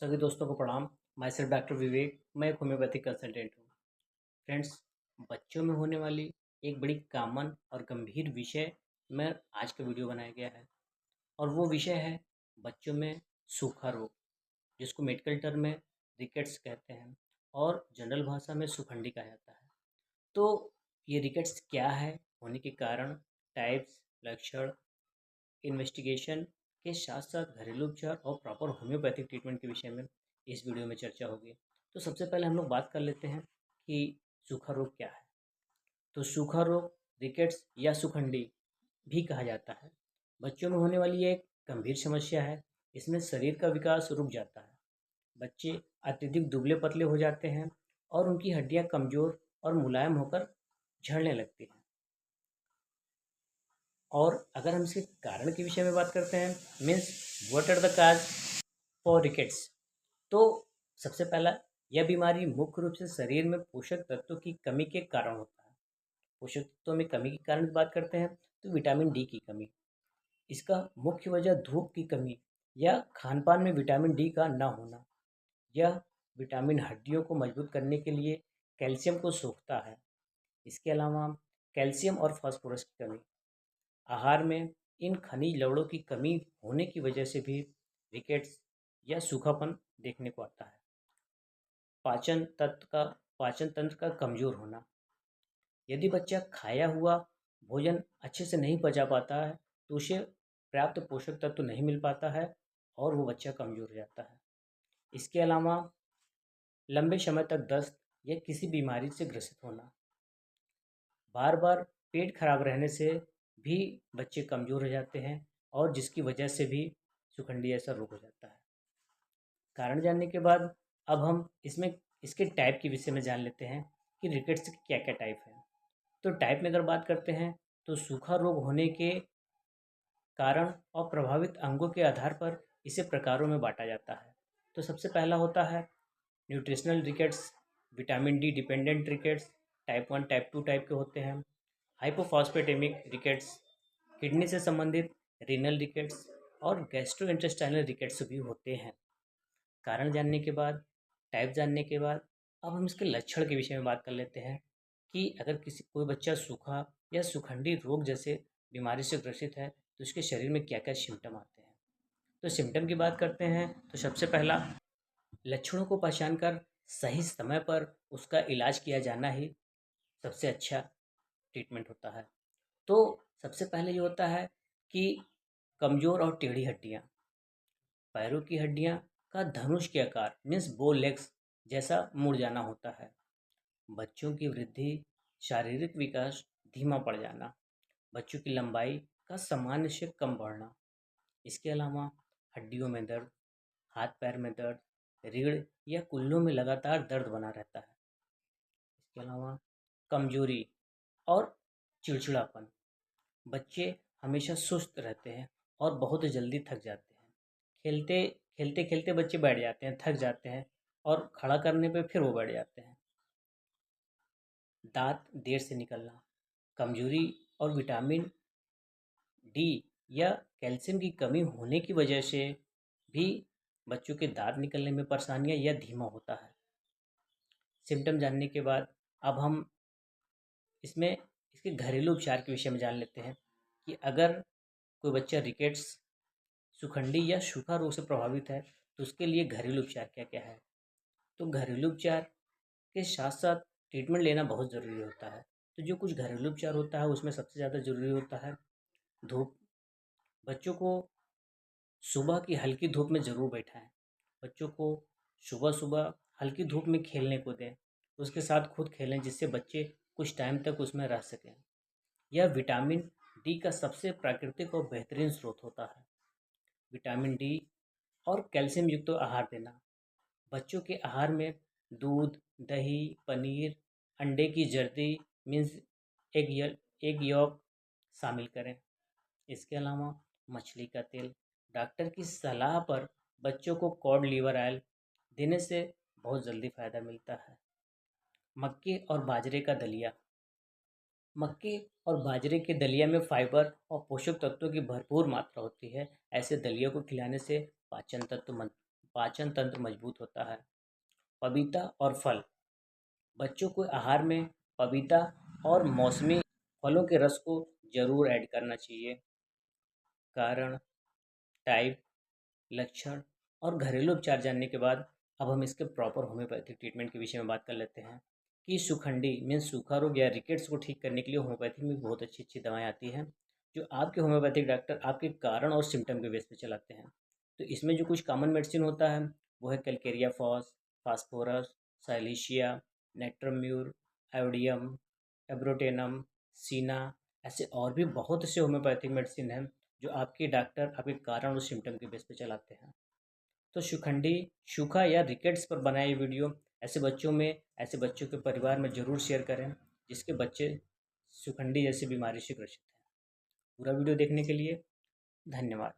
सभी दोस्तों को प्रणाम। मैं सिर्फ डॉक्टर विवेक, मैं एक होम्योपैथिक कंसल्टेंट हूँ। फ्रेंड्स, बच्चों में होने वाली एक बड़ी कॉमन और गंभीर विषय में आज का वीडियो बनाया गया है। और वो विषय है बच्चों में सूखा रोग, जिसको मेडिकल टर्म में रिकेट्स कहते हैं और जनरल भाषा में सुखंडी कहा जाता है। तो ये रिकेट्स क्या है, होने के कारण, टाइप्स, लक्षण, इन्वेस्टिगेशन के साथ साथ घरेलू उपचार और प्रॉपर होम्योपैथिक ट्रीटमेंट के विषय में इस वीडियो में चर्चा होगी। तो सबसे पहले हम लोग बात कर लेते हैं कि सूखा रोग क्या है। तो सूखा रोग रिकेट्स या सुखंडी भी कहा जाता है। बच्चों में होने वाली ये एक गंभीर समस्या है। इसमें शरीर का विकास रुक जाता है। बच्चे अत्यधिक दुबले पतले हो जाते हैं और उनकी हड्डियां कमजोर और मुलायम होकर झड़ने लगती हैं। और अगर हम इसके कारण के विषय में बात करते हैं, means what are the cause for rickets, तो सबसे पहला, यह बीमारी मुख्य रूप से शरीर में पोषक तत्वों की कमी के कारण होता है। पोषक तत्वों में कमी के कारण की बात करते हैं तो विटामिन डी की कमी। इसका मुख्य वजह धूप की कमी या खान पान में विटामिन डी का न होना। यह विटामिन हड्डियों को मजबूत करने के लिए कैल्शियम को सोखता है। इसके अलावा कैल्शियम और फास्फोरस की कमी, आहार में इन खनिज लवणों की कमी होने की वजह से भी रिकेट्स या सूखापन देखने को आता है। पाचन तंत्र का कमजोर होना, यदि बच्चा खाया हुआ भोजन अच्छे से नहीं पचा पाता है तो उसे पर्याप्त पोषक तत्व नहीं मिल पाता है और वो बच्चा कमजोर हो जाता है। इसके अलावा लंबे समय तक दस्त या किसी बीमारी से ग्रसित होना, बार बार पेट खराब रहने से भी बच्चे कमज़ोर हो जाते हैं और जिसकी वजह से भी सुखंडी ऐसा रोग हो जाता है। कारण जानने के बाद अब हम इसमें इसके टाइप के विषय में जान लेते हैं कि रिकेट्स के क्या क्या टाइप हैं। तो टाइप में अगर बात करते हैं तो सूखा रोग होने के कारण और प्रभावित अंगों के आधार पर इसे प्रकारों में बांटा जाता है। तो सबसे पहला होता है nutritional rickets, vitamin D dependent rickets, type 1 type 2 type के होते हैं। हाइपोफॉस्फेटेमिक रिकेट्स, किडनी से संबंधित रीनल रिकेट्स और गैस्ट्रोइंटेस्टाइनल रिकेट्स भी होते हैं। कारण जानने के बाद, टाइप जानने के बाद, अब हम इसके लक्षण के विषय में बात कर लेते हैं कि अगर कोई बच्चा सूखा या सुखंडी रोग जैसे बीमारी से ग्रसित है तो उसके शरीर में क्या क्या सिम्टम आते हैं। तो सिम्टम की बात करते हैं तो सबसे पहला, लक्षणों को पहचान कर सही समय पर उसका इलाज किया जाना ही सबसे अच्छा ट्रीटमेंट होता है। तो सबसे पहले ये होता है कि कमज़ोर और टेढ़ी हड्डियाँ, पैरों की हड्डियाँ का धनुष के आकार मीन्स बो लेग्स जैसा मुड़ जाना होता है। बच्चों की वृद्धि, शारीरिक विकास धीमा पड़ जाना, बच्चों की लंबाई का सामान्य से कम बढ़ना। इसके अलावा हड्डियों में दर्द, हाथ पैर में दर्द, रीढ़ या कूल्हों में लगातार दर्द बना रहता है। इसके अलावा कमजोरी और चिड़चिड़ापन, बच्चे हमेशा सुस्त रहते हैं और बहुत जल्दी थक जाते हैं। खेलते खेलते खेलते बच्चे बैठ जाते हैं, थक जाते हैं और खड़ा करने पे फिर वो बैठ जाते हैं। दांत देर से निकलना, कमजोरी और विटामिन डी या कैल्शियम की कमी होने की वजह से भी बच्चों के दांत निकलने में परेशानियां या धीमा होता है। सिम्टम जानने के बाद अब हम इसमें इसके घरेलू उपचार के विषय में जान लेते हैं कि अगर कोई बच्चा रिकेट्स, सुखंडी या सूखा रोग से प्रभावित है तो उसके लिए घरेलू उपचार क्या क्या है। तो घरेलू उपचार के साथ साथ ट्रीटमेंट लेना बहुत ज़रूरी होता है। तो जो कुछ घरेलू उपचार होता है उसमें सबसे ज़्यादा ज़रूरी होता है धूप। बच्चों को सुबह की हल्की धूप में ज़रूर बैठाएं। बच्चों को सुबह सुबह हल्की धूप में खेलने को दें, उसके साथ खुद खेलें जिससे बच्चे कुछ टाइम तक उसमें रह सकें। यह विटामिन डी का सबसे प्राकृतिक और बेहतरीन स्रोत होता है। विटामिन डी और कैल्शियम युक्त आहार देना, बच्चों के आहार में दूध, दही, पनीर, अंडे की जर्दी मीन्स एग यॉक शामिल करें। इसके अलावा मछली का तेल, डॉक्टर की सलाह पर बच्चों को कॉड लीवर ऑयल देने से बहुत जल्दी फ़ायदा मिलता है। मक्के और बाजरे का दलिया, मक्के और बाजरे के दलिया में फाइबर और पोषक तत्वों की भरपूर मात्रा होती है। ऐसे दलिया को खिलाने से पाचन तंत्र मजबूत होता है। पपीता और फल, बच्चों को आहार में पपीता और मौसमी फलों के रस को जरूर ऐड करना चाहिए। कारण, टाइप, लक्षण और घरेलू उपचार जानने के बाद अब हम इसके प्रॉपर होम्योपैथिक ट्रीटमेंट के विषय में बात कर लेते हैं कि सुखंडी मीन्स सूखा रोग या रिकेट्स को ठीक करने के लिए होम्योपैथिक में बहुत अच्छी अच्छी दवाएं आती हैं, जो आपके होम्योपैथिक डॉक्टर आपके कारण और सिम्टम के बेस पे चलाते हैं। तो इसमें जो कुछ कॉमन मेडिसिन होता है वो है calcarea phos, phosphorus, silicea, natrum mur, iodium, abrotanum, cina. ऐसे और भी बहुत से होम्योपैथिक मेडिसिन हैं जो आपके डॉक्टर आपके कारण और सिम्टम के बेस पे चलाते हैं। तो शिखंडी, सूखा या रिकेट्स पर बनाए ये वीडियो ऐसे बच्चों के परिवार में ज़रूर शेयर करें जिसके बच्चे शिखंडी जैसी बीमारी से ग्रसित हैं। पूरा वीडियो देखने के लिए धन्यवाद।